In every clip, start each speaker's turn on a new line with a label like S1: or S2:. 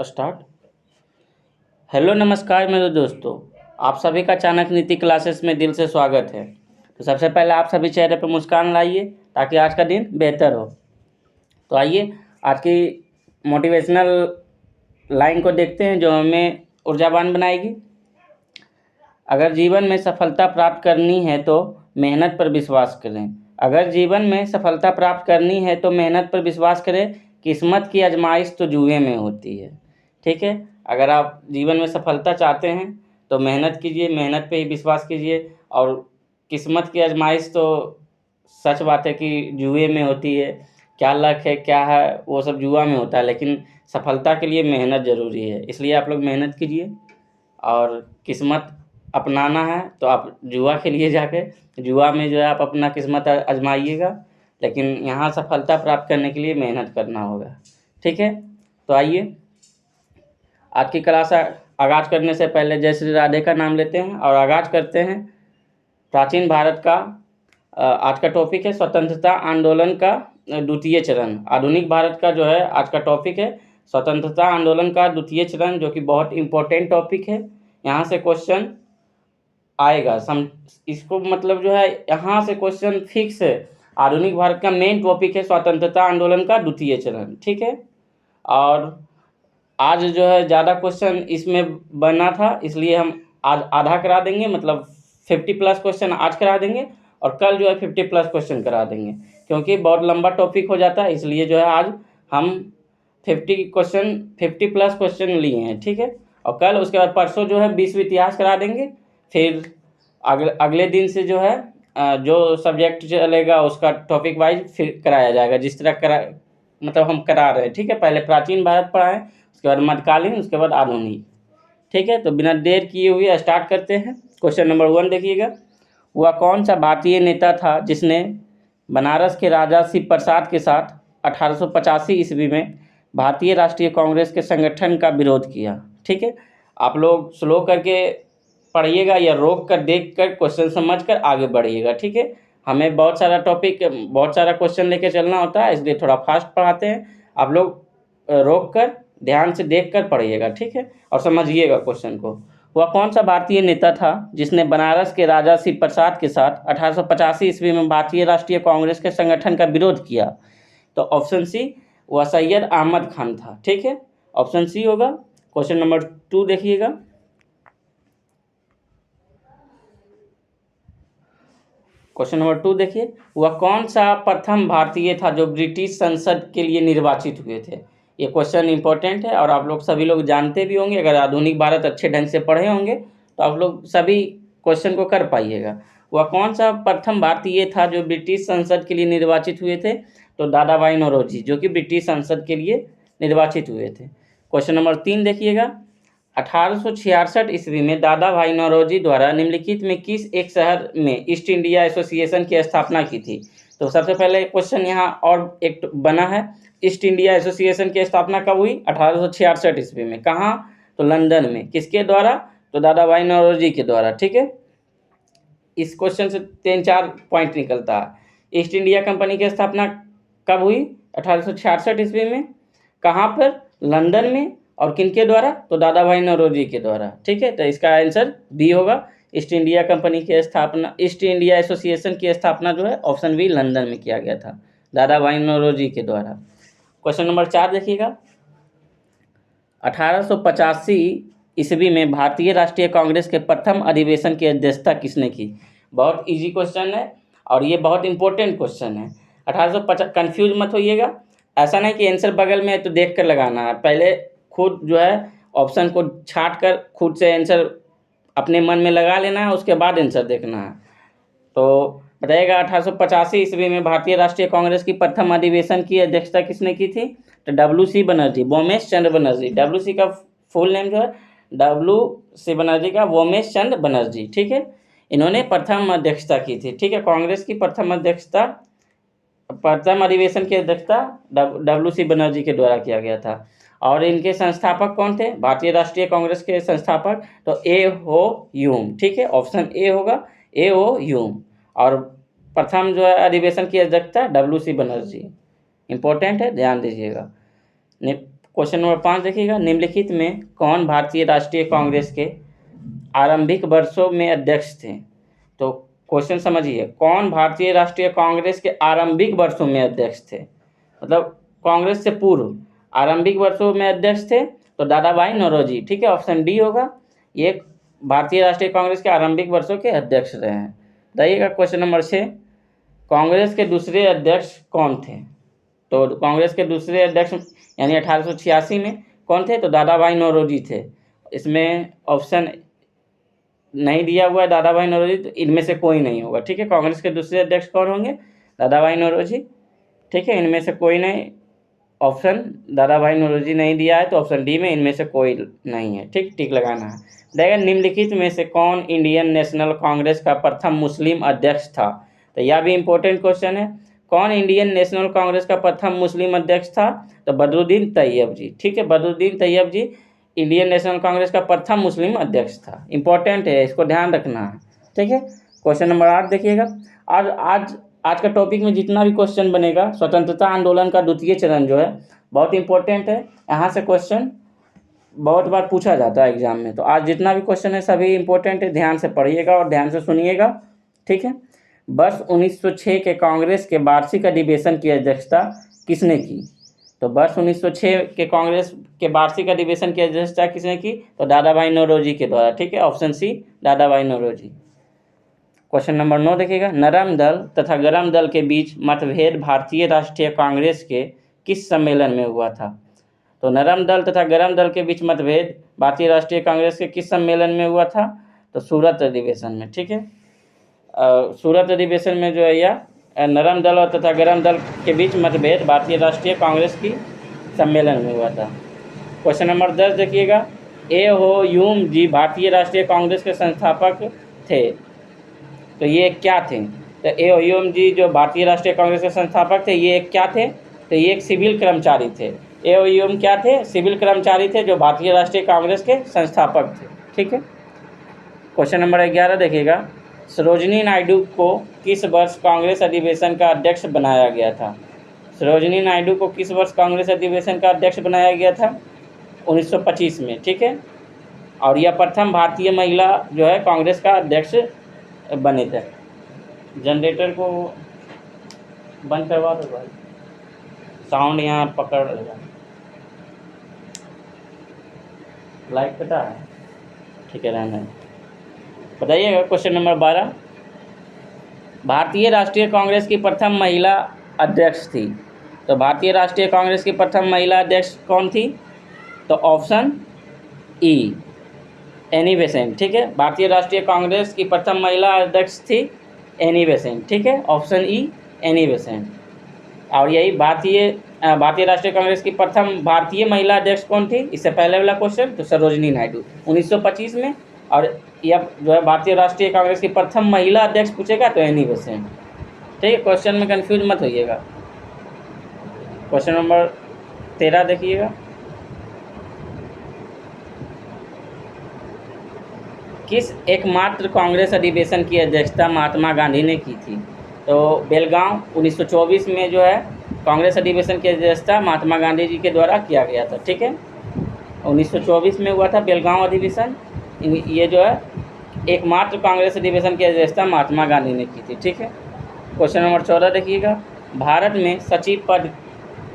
S1: Start. Hello नमस्कार मेरे दोस्तों, आप सभी का चाणक्य नीति क्लासेस में दिल से स्वागत है। तो सबसे पहले आप सभी चेहरे पर मुस्कान लाइए ताकि आज का दिन बेहतर हो। तो आइए आज की मोटिवेशनल लाइन को देखते हैं जो हमें ऊर्जावान बनाएगी। अगर जीवन में सफलता प्राप्त करनी है तो मेहनत पर विश्वास करें। अगर जीवन में सफलता प्राप्त करनी है तो मेहनत पर विश्वास करें। किस्मत की आजमाइश तो जुए में होती है। ठीक है, अगर आप जीवन में सफलता चाहते हैं तो मेहनत कीजिए, मेहनत पे ही विश्वास कीजिए। और किस्मत की आजमाइश तो सच बात है कि जुए में होती है। क्या लक है क्या है वो सब जुआ में होता है, लेकिन सफलता के लिए मेहनत ज़रूरी है। इसलिए आप लोग मेहनत कीजिए और किस्मत अपनाना है तो आप जुआ खेलिए जाके। जुआ में जो है आप अपना किस्मत आजमाइएगा, लेकिन यहाँ सफलता प्राप्त करने के लिए मेहनत करना होगा। ठीक है, तो आइए आज की क्लास आगाज करने से पहले जय श्री राधे का नाम लेते हैं और आगाज करते हैं। प्राचीन भारत का आज का टॉपिक है स्वतंत्रता आंदोलन का द्वितीय चरण। आधुनिक भारत का जो है आज का टॉपिक है स्वतंत्रता आंदोलन का द्वितीय चरण, जो कि बहुत इम्पोर्टेंट टॉपिक है। यहाँ से क्वेश्चन आएगा इसको मतलब जो है यहाँ से क्वेश्चन फिक्स है। आधुनिक भारत का मेन टॉपिक है स्वतंत्रता आंदोलन का द्वितीय चरण। ठीक है, और आज जो है ज़्यादा क्वेश्चन इसमें बना था, इसलिए हम आज आधा करा देंगे, मतलब 50+ क्वेश्चन आज करा देंगे और कल जो है 50+ क्वेश्चन करा देंगे, क्योंकि बहुत लंबा टॉपिक हो जाता है। इसलिए जो है आज हम 50+ क्वेश्चन लिए हैं। ठीक है, और कल उसके बाद परसों जो है विश्व इतिहास करा देंगे। फिर अगले दिन से जो है जो सब्जेक्ट चलेगा उसका टॉपिक वाइज फिर कराया जाएगा, जिस तरह मतलब हम करा रहे हैं। ठीक है, पहले प्राचीन भारत पढ़ाएं, उसके बाद मध्यकालीन, उसके बाद आधुनिक। ठीक है, तो बिना देर किए हुए स्टार्ट करते हैं। क्वेश्चन नंबर 1 देखिएगा। वह कौन सा भारतीय नेता था जिसने बनारस के राजा शिव प्रसाद के साथ 1885 ईस्वी में भारतीय राष्ट्रीय कांग्रेस के संगठन का विरोध किया? ठीक है, आप लोग स्लो करके पढ़िएगा या रोक कर देख कर क्वेश्चन समझ कर आगे बढ़िएगा। ठीक है, हमें बहुत सारा क्वेश्चन लेके चलना होता है, इसलिए थोड़ा फास्ट पढ़ाते हैं। आप लोग रोक कर ध्यान से देख कर पढ़िएगा। ठीक है, और समझिएगा क्वेश्चन को। वह कौन सा भारतीय नेता था जिसने बनारस के राजा शिव प्रसाद के साथ 1885 ईस्वी में भारतीय राष्ट्रीय कांग्रेस के संगठन का विरोध किया? तो ऑप्शन सी, वह सैयद अहमद खान था। ठीक है, ऑप्शन सी होगा। क्वेश्चन नंबर 2 देखिएगा। क्वेश्चन नंबर 2 देखिए। वह कौन सा प्रथम भारतीय था जो ब्रिटिश संसद के लिए निर्वाचित हुए थे? ये क्वेश्चन इंपॉर्टेंट है और आप लोग सभी लोग जानते भी होंगे। अगर आधुनिक भारत अच्छे ढंग से पढ़े होंगे तो आप लोग सभी क्वेश्चन को कर पाइएगा। वह कौन सा प्रथम भारतीय था जो ब्रिटिश संसद के लिए निर्वाचित हुए थे? तो दादा भाई नौरोजी, जो कि ब्रिटिश संसद के लिए निर्वाचित हुए थे। क्वेश्चन नंबर 3 देखिएगा। 1866 ईस्वी में दादा भाई नौरोजी द्वारा निम्नलिखित में किस एक शहर में ईस्ट इंडिया एसोसिएशन की स्थापना की थी? तो सबसे पहले क्वेश्चन यहाँ और एक बना है, ईस्ट इंडिया एसोसिएशन की स्थापना कब हुई? 1866 ईस्वी में। कहाँ? तो लंदन में। किसके द्वारा? तो दादा भाई नौरोजी के द्वारा। ठीक है, इस क्वेश्चन से 3-4 पॉइंट निकलता है। ईस्ट इंडिया कंपनी की स्थापना कब हुई? 1866 ईस्वी में। कहाँ पर? लंदन में। और किनके द्वारा? तो दादा भाई नौरोजी के द्वारा। ठीक है, तो इसका आंसर बी होगा। ईस्ट इंडिया कंपनी की स्थापना, ईस्ट इंडिया एसोसिएशन की स्थापना जो है ऑप्शन बी लंदन में किया गया था, दादा भाई नौरोजी के द्वारा। क्वेश्चन नंबर 4 देखिएगा। 1885 ईस्वी में भारतीय राष्ट्रीय कांग्रेस के प्रथम अधिवेशन की अध्यक्षता किसने की? बहुत इजी क्वेश्चन है और ये बहुत इंपॉर्टेंट क्वेश्चन है। 1850, कन्फ्यूज मत होइएगा। ऐसा नहीं कि आंसर बगल में है तो देख कर लगाना है। पहले खुद जो है ऑप्शन को छाट कर खुद से आंसर अपने मन में लगा लेना है, उसके बाद आंसर देखना है। तो बताइएगा 1885 ईस्वी में भारतीय राष्ट्रीय कांग्रेस की प्रथम अधिवेशन की अध्यक्षता किसने की थी? तो WC बनर्जी, वोमेश चंद्र बनर्जी। WC का फुल नेम जो है WC बनर्जी का वोमेश चंद्र बनर्जी। ठीक है, इन्होंने प्रथम अध्यक्षता की थी। ठीक है, कांग्रेस की प्रथम अधिवेशन की अध्यक्षता WC बनर्जी के द्वारा किया गया था। और इनके संस्थापक कौन थे? भारतीय राष्ट्रीय कांग्रेस के संस्थापक तो ए हो ह्यूम। ठीक है, ऑप्शन ए होगा, ए ओ ह्यूम। और प्रथम जो है अधिवेशन की अध्यक्षता WC बनर्जी। इंपॉर्टेंट है, ध्यान दीजिएगा। क्वेश्चन नंबर 5 देखिएगा, निम्नलिखित में कौन भारतीय राष्ट्रीय कांग्रेस के आरंभिक वर्षों में अध्यक्ष थे? तो क्वेश्चन समझिए, कौन भारतीय राष्ट्रीय कांग्रेस के आरंभिक वर्षों में अध्यक्ष थे, मतलब कांग्रेस से पूर्व आरंभिक वर्षों में अध्यक्ष थे, तो दादा भाई नौरोजी। ठीक है, ऑप्शन डी होगा, ये भारतीय राष्ट्रीय कांग्रेस के आरंभिक वर्षों के अध्यक्ष रहे हैं। बताइएगा क्वेश्चन नंबर 6, कांग्रेस के दूसरे अध्यक्ष कौन थे? तो कांग्रेस के दूसरे अध्यक्ष यानी 1886 में कौन थे? तो दादा भाई नौरोजी थे। इसमें ऑप्शन नहीं दिया हुआ है दादा भाई नौरोजी, तो इनमें से कोई नहीं होगा। ठीक है, कांग्रेस के दूसरे अध्यक्ष कौन होंगे? दादा भाई नौरोजी। ठीक है, इनमें से कोई नहीं, ऑप्शन दादा भाई नौरोजी नहीं दिया है, तो ऑप्शन डी में इनमें से कोई नहीं है। ठीक, टिक लगाना है। देखिए, निम्नलिखित में से कौन इंडियन नेशनल कांग्रेस का प्रथम मुस्लिम अध्यक्ष था? तो यह भी इंपॉर्टेंट क्वेश्चन है। कौन इंडियन नेशनल कांग्रेस का प्रथम मुस्लिम अध्यक्ष था? तो बदरुद्दीन तैयब जी। ठीक है, बदरुद्दीन तैयब जी इंडियन नेशनल कांग्रेस का प्रथम मुस्लिम अध्यक्ष था। इंपॉर्टेंट है, इसको ध्यान रखना है। ठीक है, क्वेश्चन नंबर 8 देखिएगा। आज का टॉपिक में जितना भी क्वेश्चन बनेगा, स्वतंत्रता आंदोलन का द्वितीय चरण जो है बहुत इंपॉर्टेंट है। यहाँ से क्वेश्चन बहुत बार पूछा जाता है एग्जाम में, तो आज जितना भी क्वेश्चन है सभी इंपॉर्टेंट है, ध्यान से पढ़िएगा और ध्यान से सुनिएगा। ठीक है, वर्ष 1906 के कांग्रेस के वार्षिक अधिवेशन की अध्यक्षता किसने की? तो वर्ष 1906 के कांग्रेस के वार्षिक अधिवेशन की अध्यक्षता किसने की? तो दादा भाई नौरोजी के द्वारा। ठीक है, ऑप्शन सी दादा भाई नौरोजी। क्वेश्चन नंबर 9 देखिएगा, नरम दल तथा गरम दल के बीच मतभेद भारतीय राष्ट्रीय कांग्रेस के किस सम्मेलन में हुआ था? तो नरम दल तथा गरम दल के बीच मतभेद भारतीय राष्ट्रीय कांग्रेस के किस सम्मेलन में हुआ था? तो सूरत अधिवेशन में। ठीक है, सूरत अधिवेशन में जो है यह नरम दल और तथा गरम दल के बीच मतभेद भारतीय राष्ट्रीय कांग्रेस की सम्मेलन में हुआ था। क्वेश्चन नंबर 10 देखिएगा, ए हो यूम जी भारतीय राष्ट्रीय कांग्रेस के संस्थापक थे, तो ये क्या थे? तो ए हो यूम जी जो भारतीय राष्ट्रीय कांग्रेस के संस्थापक थे, ये क्या थे? तो ये एक सिविल कर्मचारी थे। ए हो यूम क्या थे? सिविल कर्मचारी थे जो भारतीय राष्ट्रीय कांग्रेस के संस्थापक थे। ठीक है, क्वेश्चन नंबर 11 देखिएगा, सरोजिनी नायडू को किस वर्ष कांग्रेस अधिवेशन का अध्यक्ष बनाया गया था? सरोजिनी नायडू को किस वर्ष कांग्रेस अधिवेशन का अध्यक्ष बनाया गया था? 1925 में। ठीक है, और यह प्रथम भारतीय महिला जो है कांग्रेस का अध्यक्ष बने थे। जनरेटर को बंद करवा दो भाई, साउंड यहाँ पकड़ लेगा। लाइट पता है? ठीक है, रहना है। बताइएगा क्वेश्चन नंबर 12, भारतीय राष्ट्रीय कांग्रेस की प्रथम महिला अध्यक्ष थी। तो भारतीय राष्ट्रीय कांग्रेस की प्रथम महिला अध्यक्ष कौन थी? तो ऑप्शन ई एनी बेसेंट। ठीक है, भारतीय राष्ट्रीय कांग्रेस की प्रथम महिला अध्यक्ष थी एनी बेसेंट। ठीक है, ऑप्शन ई एनी बेसेंट। और यही भारतीय राष्ट्रीय कांग्रेस की प्रथम भारतीय महिला अध्यक्ष कौन थी? इससे पहले वाला क्वेश्चन तो सरोजिनी नायडू 1925 में, और यह जो है भारतीय राष्ट्रीय कांग्रेस की प्रथम महिला अध्यक्ष पूछेगा तो एनी बेसेंट। ठीक है, क्वेश्चन में कंफ्यूज मत होइएगा। क्वेश्चन नंबर 13 देखिएगा, किस एकमात्र कांग्रेस अधिवेशन की अध्यक्षता महात्मा गांधी ने की थी? तो बेलगांव 1924 में जो है कांग्रेस अधिवेशन की अध्यक्षता महात्मा गांधी जी के द्वारा किया गया था। ठीक है, 1924 में हुआ था बेलगांव अधिवेशन। ये जो है एकमात्र कांग्रेस अधिवेशन की अध्यक्षता महात्मा गांधी ने की थी। ठीक है, क्वेश्चन नंबर 14 देखिएगा, भारत में सचिव पद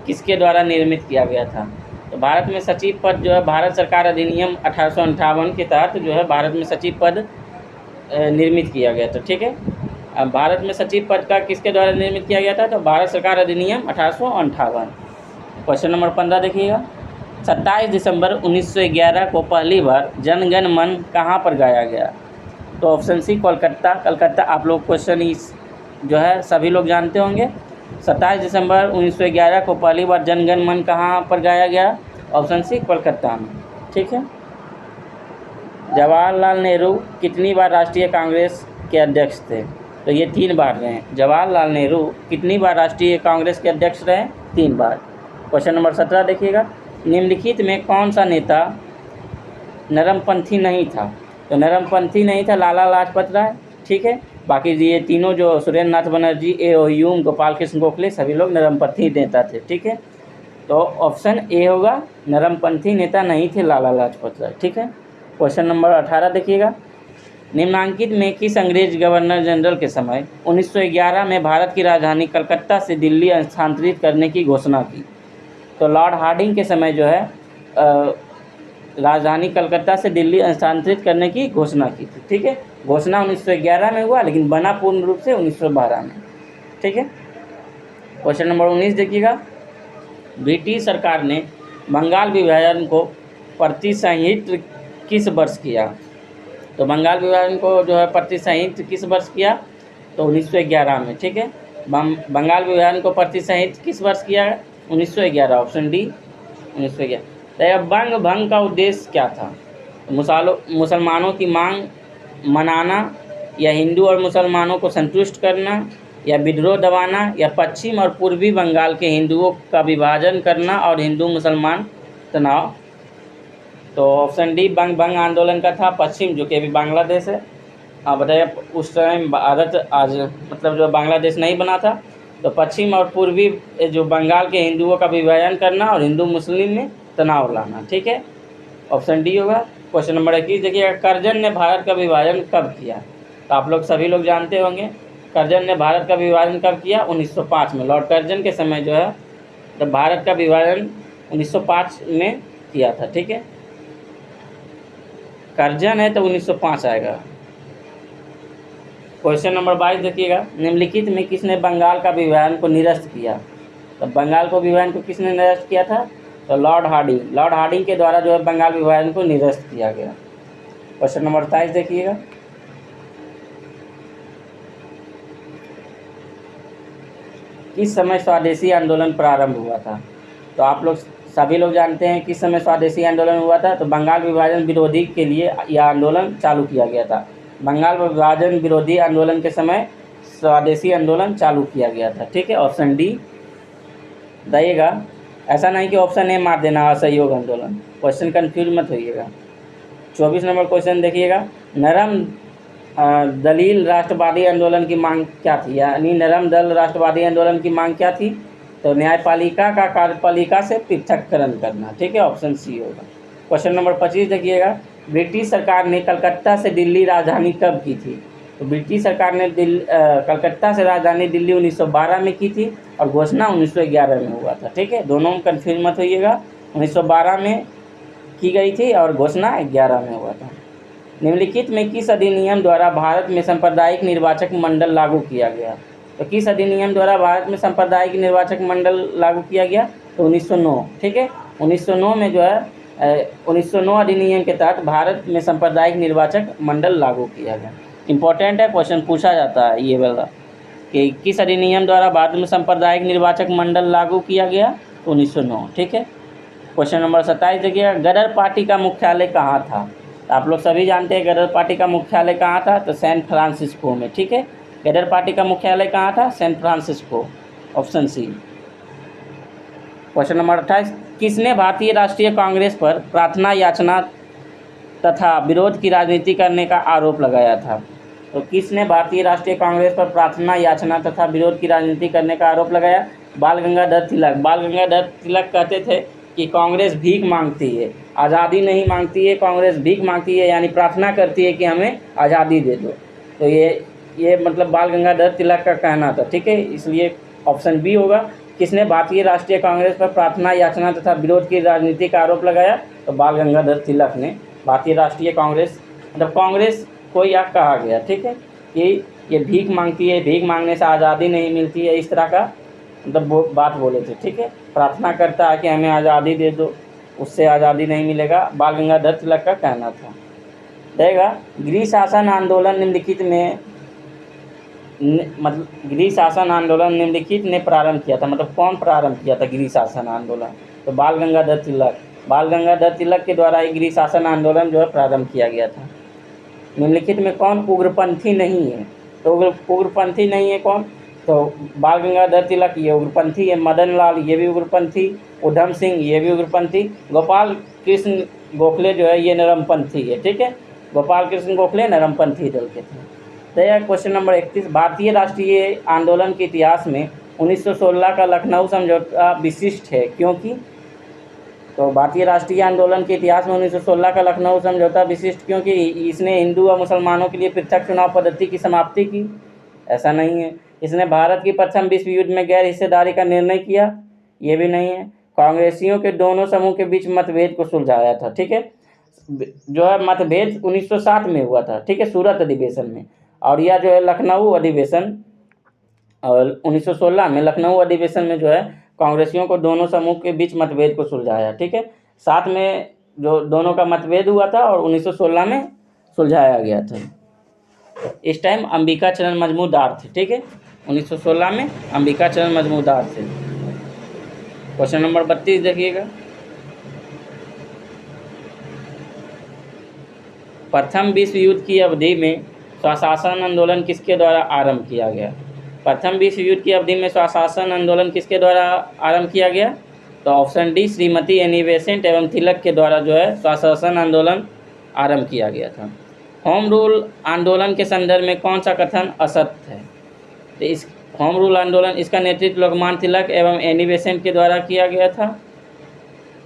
S1: किसके द्वारा निर्मित किया गया था? तो भारत में सचिव पद जो है भारत सरकार अधिनियम 1858 के तहत जो है भारत में सचिव पद निर्मित किया गया था। ठीक है, अब भारत में सचिव पद का किसके द्वारा निर्मित किया गया था? तो भारत सरकार अधिनियम 1858। क्वेश्चन नंबर 15 देखिएगा, 27 दिसंबर 1911 को पहली बार जन गण मन कहाँ पर गाया गया? तो ऑप्शन सी कोलकाता। कलकत्ता आप लोग क्वेश्चन इस जो है सभी लोग जानते होंगे। 27 दिसंबर 1911 को पहली बार जन गण मन कहाँ पर गाया गया? ऑप्शन सी कोलकाता में। ठीक है, जवाहरलाल नेहरू कितनी बार राष्ट्रीय कांग्रेस के अध्यक्ष थे? तो ये 3 बार रहे। जवाहरलाल नेहरू कितनी बार राष्ट्रीय कांग्रेस के अध्यक्ष रहे? 3 बार। क्वेश्चन नंबर 17 देखिएगा, निम्नलिखित में कौन सा नेता नरमपंथी नहीं था? तो नरमपंथी नहीं था लाला लाजपत राय। ठीक है, बाकी ये तीनों जो सुरेंद्र नाथ बनर्जी, ए ओ ह्यूम, गोपाल कृष्ण गोखले सभी लोग नरमपंथी नेता थे। ठीक है, तो ऑप्शन ए होगा, नरमपंथी नेता नहीं थे लाला लाजपत राय। ठीक है। क्वेश्चन नंबर 18 देखिएगा, निम्नांकित में किस अंग्रेज गवर्नर जनरल के समय 1911 में भारत की राजधानी कलकत्ता से दिल्ली स्थानांतरित करने की घोषणा की? तो लॉर्ड हार्डिंग के समय जो है राजधानी कलकत्ता से दिल्ली स्थानांतरित करने की घोषणा की थी। ठीक है। घोषणा 1911 में हुआ, लेकिन बना पूर्ण रूप से 1912 में। ठीक है। क्वेश्चन नंबर 19 देखिएगा, ब्रिटिश सरकार ने बंगाल विभाजन को प्रतिसंहित किस वर्ष किया? तो बंगाल विभाजन को जो है प्रतिसंहित किस वर्ष किया? तो 1911 में। ठीक है। बंगाल विभाजन को प्रतिसंहित किस वर्ष किया? 1911। Option D 1911। तो बंग भंग का उद्देश्य क्या था? मुसलमानों की मांग मनाना, या हिंदू और मुसलमानों को संतुष्ट करना, या विद्रोह दबाना, या पश्चिम और पूर्वी बंगाल के हिंदुओं का विभाजन करना और हिंदू मुसलमान तनाव? तो ऑप्शन डी बंग भंग आंदोलन का था पश्चिम, जो कि अभी बांग्लादेश है। हाँ बताइए, उस टाइम भारत आज मतलब जो बांग्लादेश नहीं बना था, तो पश्चिम और पूर्वी जो बंगाल के हिंदुओं का विभाजन करना और हिंदू मुस्लिम में तनाव लाना। ठीक है। ऑप्शन डी होगा। क्वेश्चन नंबर 21 देखिएगा, कर्जन ने भारत का विभाजन कब किया? तो आप लोग सभी लोग जानते होंगे, कर्जन ने भारत का विभाजन कब किया? 1905 में। लॉर्ड कर्जन के समय जो है तो भारत का विभाजन 1905 में किया था। ठीक है। कर्जन है तो 1905 आएगा। क्वेश्चन नंबर 22 देखिएगा, निम्नलिखित में किसने बंगाल का विभाजन को निरस्त किया? तो बंगाल को विभाजन को किसने निरस्त किया था? तो लॉर्ड हार्डिंग। लॉर्ड हार्डिंग के द्वारा जो है बंगाल विभाजन को निरस्त किया गया। क्वेश्चन नंबर 23 देखिएगा, किस समय स्वदेशी आंदोलन प्रारंभ हुआ था? तो आप लोग सभी लोग जानते हैं किस समय स्वदेशी आंदोलन हुआ था। तो बंगाल विभाजन विरोधी के लिए यह आंदोलन चालू किया गया था। बंगाल विभाजन विरोधी आंदोलन के समय स्वदेशी आंदोलन चालू किया गया था। ठीक है। ऑप्शन डी दइएगा, ऐसा नहीं कि ऑप्शन ए मार देना असहयोग आंदोलन। क्वेश्चन कन्फ्यूज मत होइएगा। 24 नंबर क्वेश्चन देखिएगा, नरम दलील राष्ट्रवादी आंदोलन की मांग क्या थी? यानी नरम दल राष्ट्रवादी आंदोलन की मांग क्या थी? तो न्यायपालिका का कार्यपालिका से पृथक्करण करना। ठीक है। ऑप्शन सी होगा। क्वेश्चन नंबर 25 देखिएगा, ब्रिटिश सरकार ने कलकत्ता से दिल्ली राजधानी कब की थी? तो ब्रिटिश सरकार ने कलकत्ता से राजधानी दिल्ली 1912 में की थी और घोषणा 1911 में हुआ था। ठीक है। दोनों में कन्फ्यूज मत होइएगा, 1912 में की गई थी और घोषणा 11 में हुआ था। निम्नलिखित में किस अधिनियम द्वारा भारत में सांप्रदायिक निर्वाचक मंडल लागू किया गया? तो किस अधिनियम द्वारा भारत में सांप्रदायिक निर्वाचक मंडल लागू किया गया? तो 1909। ठीक है। 1909 में जो है 1909 अधिनियम के तहत भारत में सांप्रदायिक निर्वाचक मंडल लागू किया गया। इंपॉर्टेंट है, क्वेश्चन पूछा जाता है ये वाला कि किस अधिनियम द्वारा भारत में सांप्रदायिक निर्वाचक मंडल लागू किया गया? तो 1909। ठीक है। क्वेश्चन नंबर 27 देखिएगा, गदर पार्टी का मुख्यालय कहाँ था? आप लोग सभी जानते हैं गदर पार्टी का मुख्यालय कहाँ था? तो सैन फ्रांसिस्को में। ठीक है। गदर पार्टी का मुख्यालय कहाँ था? San Francisco. Option C. Question number 28, किसने भारतीय राष्ट्रीय कांग्रेस पर प्रार्थना याचना तथा विरोध की राजनीति करने का आरोप लगाया था? तो किसने भारतीय राष्ट्रीय कांग्रेस पर प्रार्थना याचना तथा विरोध की राजनीति करने का आरोप लगाया? बाल गंगाधर तिलक। बाल गंगाधर तिलक कहते थे कि कांग्रेस भीख मांगती है, आज़ादी नहीं मांगती है, कांग्रेस भीख मांगती है, यानी प्रार्थना करती है कि हमें आज़ादी दे दो। तो ये मतलब बाल गंगाधर तिलक का कहना था। ठीक है। इसलिए ऑप्शन बी होगा, किसने भारतीय राष्ट्रीय कांग्रेस पर प्रार्थना याचना तथा विरोध की राजनीति का आरोप लगाया? तो बाल गंगाधर तिलक ने भारतीय राष्ट्रीय कांग्रेस मतलब कांग्रेस को यह कहा गया। ठीक है कि ये भीख मांगती है, भीख मांगने से आज़ादी नहीं मिलती है, इस तरह का मतलब बात बोले थे। ठीक है। प्रार्थना करता है कि हमें आज़ादी दे दो, उससे आज़ादी नहीं मिलेगा, बाल गंगाधर तिलक का कहना था। रहेगा, गृह शासन आंदोलन निम्नलिखित में मतलब गृह शासन आंदोलन निम्नलिखित ने प्रारंभ किया था, मतलब कौन प्रारंभ किया था गृह शासन आंदोलन? तो बाल गंगाधर तिलक। बाल गंगाधर तिलक के द्वारा एक गृह शासन आंदोलन जो है प्रारंभ किया गया था। निम्नलिखित में कौन उग्रपंथी नहीं है? तो उग्रपंथी नहीं है कौन? तो बाल गंगाधर तिलक ये उग्रपंथी है, मदन लाल ये भी उग्रपंथी, उधम सिंह ये भी उग्रपंथी, गोपाल कृष्ण गोखले जो है ये नरमपंथी है। ठीक है। गोपाल कृष्ण गोखले नरमपंथी दल के थे। तो यह क्वेश्चन नंबर 31, भारतीय राष्ट्रीय आंदोलन के इतिहास में 1916 का लखनऊ समझौता विशिष्ट है क्योंकि, तो भारतीय राष्ट्रीय आंदोलन के इतिहास में 1916 का लखनऊ समझौता विशिष्ट क्योंकि इसने हिंदू व मुसलमानों के लिए पृथक चुनाव पद्धति की समाप्ति की। ऐसा नहीं है। इसने भारत की प्रथम विश्व युद्ध में गैर हिस्सेदारी का निर्णय किया। ये भी नहीं है। कांग्रेसियों के दोनों समूह के बीच मतभेद को सुलझाया था। ठीक है, जो है मतभेद 1960 में हुआ था। ठीक है, सूरत अधिवेशन में। और यह जो है लखनऊ अधिवेशन, और 1916 में लखनऊ अधिवेशन में जो है कांग्रेसियों को दोनों समूह के बीच मतभेद को सुलझाया। ठीक है, साथ में जो दोनों का मतभेद हुआ था और 1916 में सुलझाया गया था। इस टाइम अंबिका चरण मजमूदार थे। ठीक है, 1916 में अंबिका चरण मजमूदार थे। क्वेश्चन नंबर 32 देखिएगा। प्रथम विश्व युद्ध की अवधि में स्वशासन आंदोलन किसके द्वारा आरंभ किया गया? प्रथम विश्व युद्ध की अवधि में स्वशासन आंदोलन किसके द्वारा आरंभ किया गया? तो option D, Shrimati Annie Besant एवं तिलक के द्वारा जो है स्वशासन आंदोलन आरंभ किया गया था। होम रूल आंदोलन के संदर्भ में कौन सा कथन असत्य है? तो इस होम रूल आंदोलन, इसका नेतृत्व लोकमान्य तिलक एवं एनी बेसेंट के द्वारा किया गया था।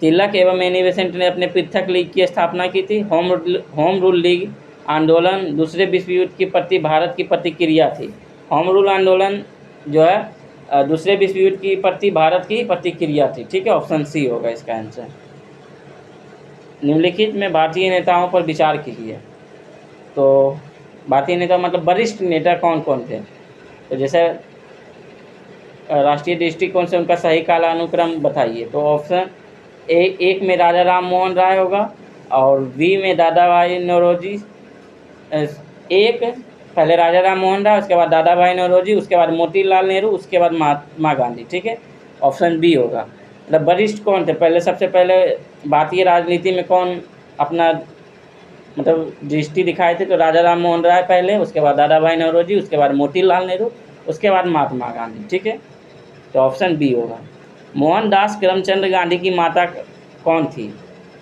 S1: तिलक एवं एनी बेसेंट ने अपने पृथक लीग की स्थापना की थी। होम रूल लीग आंदोलन दूसरे विश्व युद्ध के प्रति भारत की प्रतिक्रिया थी। होम रूल आंदोलन जो है दूसरे विश्व युद्ध की प्रति भारत की प्रतिक्रिया थी। ठीक है, ऑप्शन सी होगा इसका आंसर। निम्नलिखित में भारतीय नेताओं पर विचार कीजिए। तो भारतीय नेता मतलब वरिष्ठ नेता कौन कौन थे? तो जैसे राष्ट्रीय दृष्टिकोण से उनका सही कालानुक्रम बताइए। तो ऑप्शन एक में राजा राम मोहन राय होगा, और बी में दादा भाई नौरोजी। एक पहले राजा राम मोहन राय, उसके बाद दादा भाई नौरोजी, उसके बाद मोतीलाल नेहरू, उसके बाद महात्मा गांधी। ठीक है, ऑप्शन बी होगा। मतलब वरिष्ठ कौन थे? पहले सबसे पहले भारतीय राजनीति में कौन अपना मतलब दृष्टि दिखाए थे? तो राजा राम मोहन राय पहले, उसके बाद दादा भाई नौरोजी, उसके बाद मोतीलाल नेहरू, उसके बाद महात्मा गांधी। ठीक है, तो ऑप्शन बी होगा। मोहनदास करमचंद गांधी की माता कौन थी?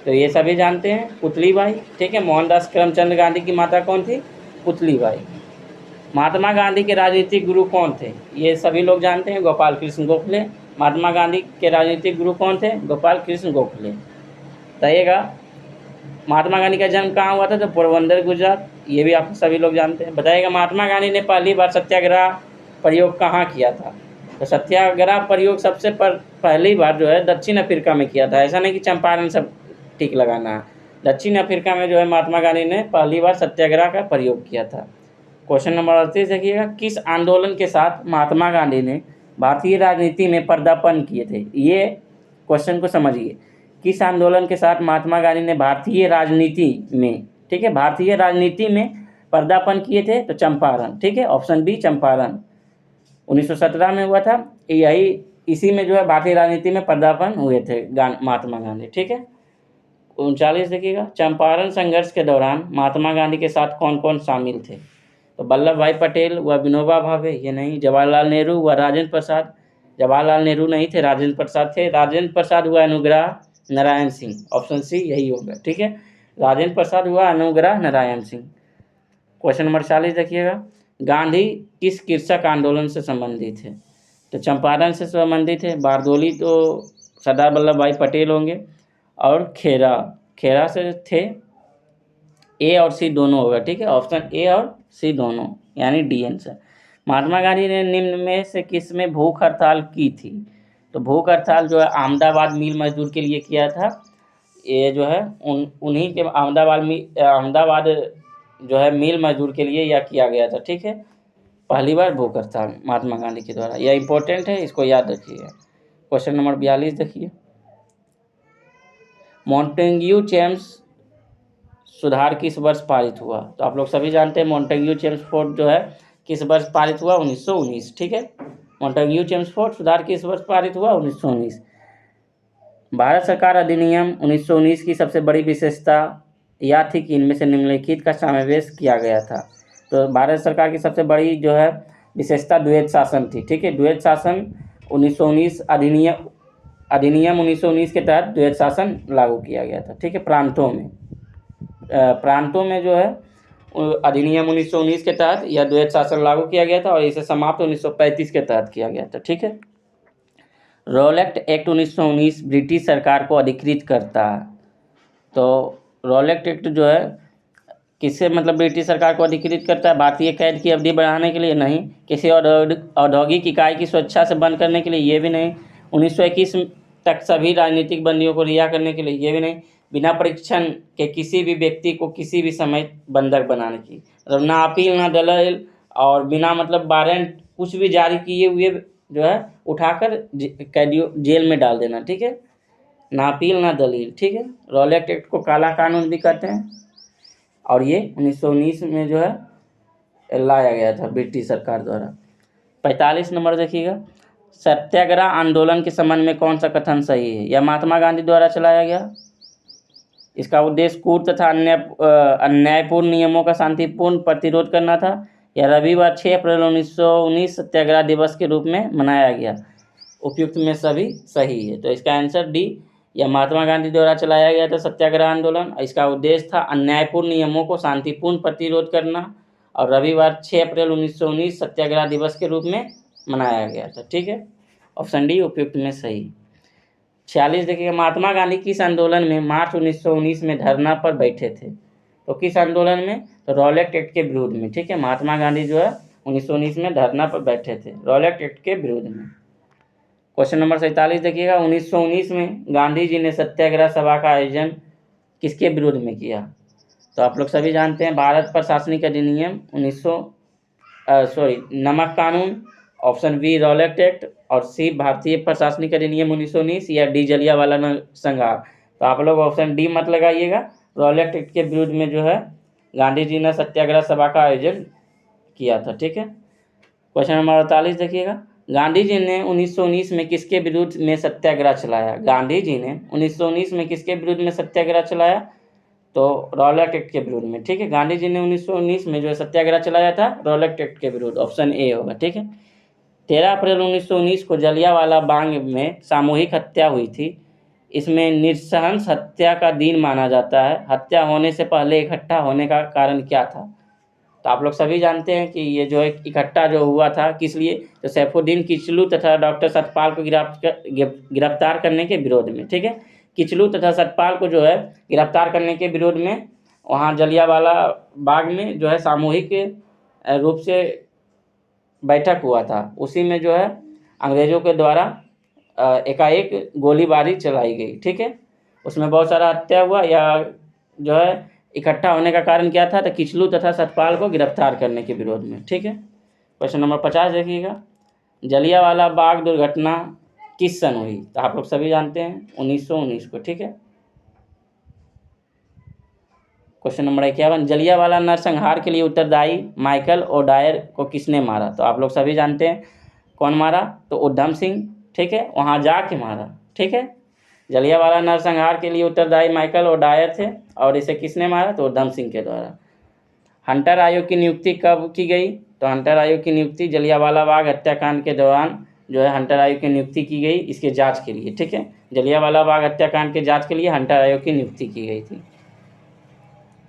S1: तो ये सभी जानते हैं, पुतली बाई। ठीक है, मोहनदास करमचंद गांधी की माता कौन थी? पुतली बाई। महात्मा गांधी के राजनीतिक गुरु कौन थे? ये सभी लोग जानते हैं, गोपाल कृष्ण गोखले। महात्मा गांधी के राजनीतिक गुरु कौन थे? गोपाल कृष्ण गोखले। बताइएगा, महात्मा गांधी का जन्म कहाँ हुआ था? तो पोरबंदर, गुजरात। ये भी आप सभी लोग जानते हैं। बताइएगा, महात्मा गांधी ने पहली बार सत्याग्रह प्रयोग कहाँ किया था? तो सत्याग्रह प्रयोग सबसे पहली बार जो है दक्षिण अफ्रीका में किया था। ऐसा नहीं कि चंपारण सब टिक लगाना है। दक्षिण अफ्रीका में जो है महात्मा गांधी ने पहली बार सत्याग्रह का प्रयोग किया था। क्वेश्चन नंबर 38 देखिएगा। किस आंदोलन के साथ महात्मा गांधी ने भारतीय राजनीति में पदार्पण किए थे? ये क्वेश्चन को समझिए। किस आंदोलन के साथ महात्मा गांधी ने भारतीय राजनीति में, ठीक है, भारतीय राजनीति में पदार्पण किए थे? तो चंपारण। ठीक है, ऑप्शन बी चंपारण 1917 में हुआ था। यही इसी में जो है भारतीय राजनीति में पदार्पण हुए थे महात्मा गांधी। ठीक है, 39 देखिएगा। चंपारण संघर्ष के दौरान महात्मा गांधी के साथ कौन कौन शामिल थे? तो वल्लभ भाई पटेल व विनोबा भावे, ये नहीं। जवाहरलाल नेहरू व राजेंद्र प्रसाद, जवाहरलाल नेहरू नहीं थे, राजेंद्र प्रसाद थे। राजेंद्र प्रसाद हुआ अनुग्रह नारायण सिंह, ऑप्शन सी यही होगा। ठीक है, राजेंद्र प्रसाद हुआ अनुग्रह नारायण सिंह। क्वेश्चन नंबर 40 देखिएगा। गांधी किस कृषक आंदोलन से संबंधित है? तो चंपारण से संबंधित है। बारदोली तो सरदार वल्लभ भाई पटेल होंगे, और खेरा से थे। ए और सी दोनों होगा। ठीक है, ऑप्शन ए और सी दोनों, यानी डी आंसर। महात्मा गांधी ने निम्न में से किस में भूख हड़ताल की थी? तो भूख हड़ताल जो है अहमदाबाद मिल मजदूर के लिए किया था। ये जो है उन्हीं के अहमदाबाद जो है मिल मजदूर के लिए यह किया गया था। ठीक है, पहली बार भूख हड़ताल महात्मा गांधी के द्वारा। यह इंपॉर्टेंट है, इसको याद रखिएगा। क्वेश्चन नंबर 42 देखिए। मॉन्टेग्यू चेम्स सुधार किस वर्ष पारित हुआ? तो आप लोग सभी जानते हैं मॉन्टेग्यू चेम्सफोर्ड जो है किस वर्ष पारित हुआ? 1919। ठीक है, मॉन्टेग्यू चेम्सफोर्ड सुधार किस वर्ष पारित हुआ? 1919। भारत सरकार अधिनियम 1919 की सबसे बड़ी विशेषता यह थी कि इनमें से निम्नलिखित का समावेश किया गया था। तो भारत सरकार की सबसे बड़ी जो है विशेषता द्वैध शासन थी। ठीक है, द्वैध शासन 1919 अधिनियम 1919 के तहत द्वैध शासन लागू किया गया था। ठीक है, प्रांतों में जो है अधिनियम 1919 के तहत यह द्वैध शासन लागू किया गया था और इसे समाप्त 1935 के तहत किया गया था। ठीक है। रॉलेट एक्ट 1919 ब्रिटिश सरकार को अधिकृत करता है। तो रॉलेट एक्ट जो है किससे मतलब ब्रिटिश सरकार को अधिकृत करता है? भारतीय कैद की अवधि बढ़ाने के लिए नहीं, किसी औद्योगिक इकाई की स्वेच्छा से बंद करने के लिए ये भी नहीं, 1921 तक सभी राजनीतिक बंदियों को रिहा करने के लिए ये भी नहीं, बिना परीक्षण के किसी भी व्यक्ति को किसी भी समय बंधक बनाने की, मतलब ना अपील ना दलील और बिना मतलब वारंट कुछ भी जारी किए हुए जो है उठाकर कैदियों जेल में डाल देना। ठीक है। ना अपील ना दलील। ठीक है। रॉलेट एक्ट को काला कानून भी कहते हैं और ये 1919 में जो है लाया गया था ब्रिटिश सरकार द्वारा। 45 नंबर देखिएगा, सत्याग्रह आंदोलन के संबंध में कौन सा कथन सही है? यह महात्मा गांधी द्वारा चलाया गया। इसका उद्देश्य कूट तथा अन्यायपूर्ण नियमों का शांतिपूर्ण प्रतिरोध करना था। यह रविवार 6 अप्रैल 1919 सत्याग्रह दिवस के रूप में मनाया गया। उपयुक्त में सभी सही है। तो इसका आंसर डी, यह महात्मा गांधी द्वारा चलाया गया था सत्याग्रह आंदोलन। इसका उद्देश्य था अन्यायपूर्ण नियमों को शांतिपूर्ण प्रतिरोध करना और रविवार 6 अप्रैल 1919 सत्याग्रह दिवस के रूप में मनाया गया था। ठीक है। ऑप्शन डी उपयुक्त में सही। 46 देखिएगा, महात्मा गांधी किस आंदोलन में मार्च 1919 में धरना पर बैठे थे? तो किस आंदोलन में? तो रॉलेट एक्ट के विरोध में। ठीक है। महात्मा गांधी जो है 1919 में धरना पर बैठे थे रॉलेट एक्ट के विरोध में। क्वेश्चन नंबर 47 देखिएगा, 1919 में गांधी जी ने सत्याग्रह सभा का आयोजन किसके विरोध में किया? तो आप लोग सभी जानते हैं भारत प्रशासनिक अधिनियम नमक कानून, ऑप्शन बी रॉलेट एक्ट और सी भारतीय प्रशासनिक अधिनियम 1919 या डी जलियांवाला संहार। तो आप लोग ऑप्शन डी मत लगाइएगा, रॉलेट एक्ट के विरुद्ध में जो है गांधी जी ने सत्याग्रह सभा का आयोजन किया था। ठीक है। क्वेश्चन नंबर 48 देखिएगा, गांधी जी ने 1919 में किसके विरुद्ध में सत्याग्रह चलाया? गांधी जी ने 1919 में किसके विरुद्ध में सत्याग्रह चलाया? तो रॉलेट एक्ट के विरुद्ध में। ठीक है। गांधी जी ने 1919 में जो है सत्याग्रह चलाया था रॉलेट एक्ट के विरुद्ध, ऑप्शन ए होगा। ठीक है। 13 अप्रैल 1919 को जलियांवाला बाग में सामूहिक हत्या हुई थी। इसमें नृशंस हत्या का दिन माना जाता है। हत्या होने से पहले इकट्ठा होने का कारण क्या था? तो आप लोग सभी जानते हैं कि ये जो एक इकट्ठा जो हुआ था किस लिए? तो सैफुद्दीन किचलू तथा डॉक्टर सतपाल को गिरफ्तार करने के विरोध में। ठीक है। किचलू तथा सतपाल को जो है गिरफ्तार करने के विरोध में वहाँ जलियांवाला बाग में जो है सामूहिक रूप से बैठक हुआ था। उसी में जो है अंग्रेज़ों के द्वारा एकाएक गोलीबारी चलाई गई। ठीक है। उसमें बहुत सारा हत्या हुआ या जो है इकट्ठा होने का कारण क्या था? तो किचलू तथा सतपाल को गिरफ्तार करने के विरोध में। ठीक है। क्वेश्चन नंबर 50 देखिएगा, जलियांवाला बाग दुर्घटना किस सन हुई? तो आप लोग सभी जानते हैं 1919 को। ठीक है। क्वेश्चन नंबर 51, जलियांवाला नरसंहार के लिए उत्तरदायी माइकल ओडायर को किसने मारा? तो आप लोग सभी जानते हैं कौन मारा? तो उधम सिंह। ठीक है। वहाँ जाके मारा। ठीक है। जलियांवाला नरसंहार के लिए उत्तरदायी माइकल ओडायर थे और इसे किसने मारा? तो उधम सिंह के द्वारा। हंटर आयोग की नियुक्ति कब की गई? तो हंटर आयोग की नियुक्ति जलियांवाला बाग हत्याकांड के दौरान जो है हंटर आयोग की नियुक्ति की गई इसके जांच के लिए। ठीक है। जलियांवाला बाग हत्याकांड के जांच के लिए हंटर आयोग की नियुक्ति की गई थी।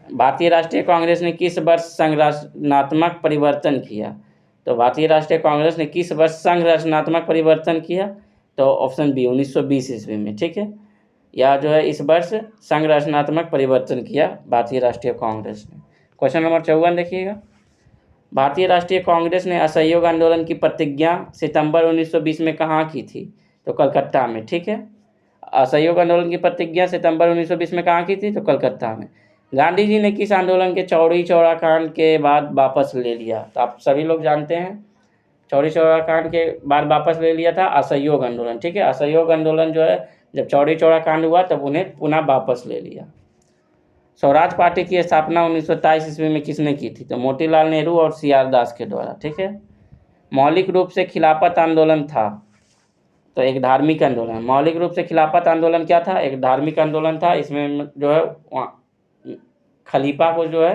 S1: भारतीय राष्ट्रीय कांग्रेस ने किस वर्ष संरचनात्मक परिवर्तन किया? तो भारतीय राष्ट्रीय कांग्रेस ने किस वर्ष संरचनात्मक परिवर्तन किया? तो ऑप्शन बी 1920 ईस्वी में। ठीक है। या जो है इस वर्ष संरचनात्मक परिवर्तन किया भारतीय राष्ट्रीय कांग्रेस ने। क्वेश्चन नंबर 54 देखिएगा, भारतीय राष्ट्रीय कांग्रेस ने असहयोग आंदोलन की प्रतिज्ञा सितंबर 1920 में कहाँ की थी? तो कलकत्ता में। ठीक है। असहयोग आंदोलन की प्रतिज्ञा सितंबर 1920 में कहाँ की थी? तो कलकत्ता में। गांधी जी ने किस आंदोलन के चौरी चौरा कांड के बाद वापस ले लिया? तो आप सभी लोग जानते हैं चौरी चौरा कांड के बाद वापस ले लिया था असहयोग आंदोलन। ठीक है। असहयोग आंदोलन जो है जब चौरी चौरा कांड हुआ तब उन्हें पुनः वापस ले लिया। स्वराज पार्टी की स्थापना 1927 ईस्वी में किसने की थी? तो मोतीलाल नेहरू और सी आर दास के द्वारा। ठीक है। मौलिक रूप से खिलाफत आंदोलन था तो एक धार्मिक आंदोलन। मौलिक रूप से खिलाफत आंदोलन क्या था? एक धार्मिक आंदोलन था। इसमें जो है खलीफा को जो है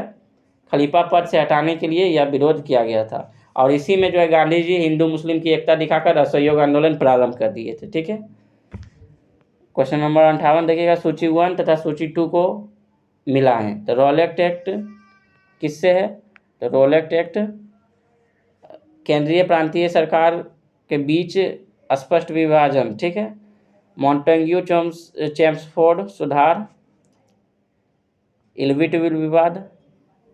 S1: खलीफा पद से हटाने के लिए यह विरोध किया गया था और इसी में जो है गांधी जी हिंदू मुस्लिम की एकता दिखाकर असहयोग आंदोलन प्रारंभ कर दिए थे। ठीक है। क्वेश्चन नंबर 58 देखिएगा, सूची 1 तथा सूची 2 को मिला है तो रॉलेट एक्ट किससे है? तो रोलेट एक्ट केंद्रीय प्रांतीय सरकार के बीच स्पष्ट विभाजन, ठीक है। मॉन्टेग्यू चेम्सफोर्ड सुधार, इल्विटविल विवाद,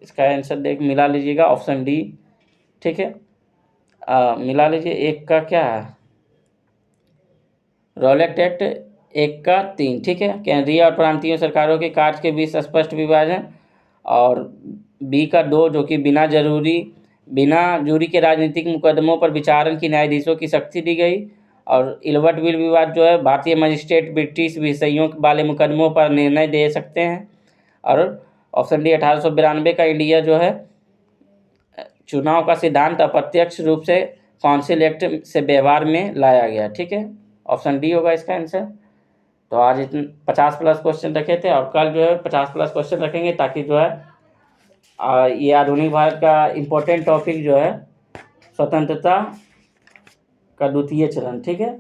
S1: इसका आंसर देख मिला लीजिएगा, ऑप्शन डी, ठीक है। मिला लीजिए, एक का क्या है, रोलेट एक्ट 1 का 3, ठीक है। केंद्रीय और प्रांतीय सरकारों के कार्य के बीच स्पष्ट विभाजन, और बी का 2 जो कि बिना जूरी के राजनीतिक मुकदमों पर विचारण की न्यायाधीशों की शक्ति दी गई, और इल्बर्ट विल विवाद जो है भारतीय मजिस्ट्रेट ब्रिटिश विषयों वाले मुकदमों पर निर्णय दे सकते हैं, और ऑप्शन डी 1892 का इंडिया जो है चुनाव का सिद्धांत अप्रत्यक्ष रूप से काउंसिल एक्ट से व्यवहार में लाया गया, ठीक है। ऑप्शन डी होगा इसका आंसर। तो आज इतने 50+ क्वेश्चन रखे थे, और कल जो है 50+ क्वेश्चन रखेंगे, ताकि जो है ये आधुनिक भारत का इम्पोर्टेंट टॉपिक जो है स्वतंत्रता का द्वितीय चरण, ठीक है,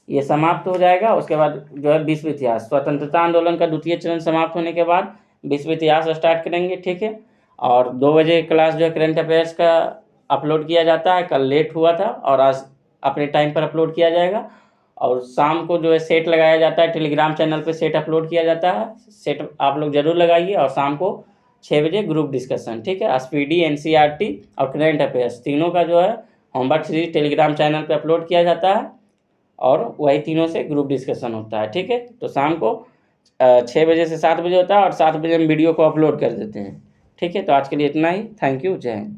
S1: ये समाप्त हो जाएगा। उसके बाद जो है विश्व इतिहास, स्वतंत्रता आंदोलन का द्वितीय चरण समाप्त होने के बाद विश्व इतिहास स्टार्ट करेंगे, ठीक है। और 2 बजे क्लास जो है करंट अफेयर्स का अपलोड किया जाता है, कल लेट हुआ था और आज अपने टाइम पर अपलोड किया जाएगा। और शाम को जो है सेट लगाया जाता है, टेलीग्राम चैनल पे सेट अपलोड किया जाता है, सेट आप लोग ज़रूर लगाइए। और शाम को 6 बजे ग्रुप डिस्कशन, ठीक है। स्पीडी, NCERT और करंट अफेयर्स तीनों का जो है होमवर्क सीरीज टेलीग्राम चैनल पे अपलोड किया जाता है, और वही तीनों से ग्रुप डिस्कशन होता है, ठीक है। तो शाम को 6 बजे से 7 बजे होता है, और 7 बजे हम वीडियो को अपलोड कर देते हैं, ठीक है। तो आज के लिए इतना ही, थैंक यू, जय हिंद।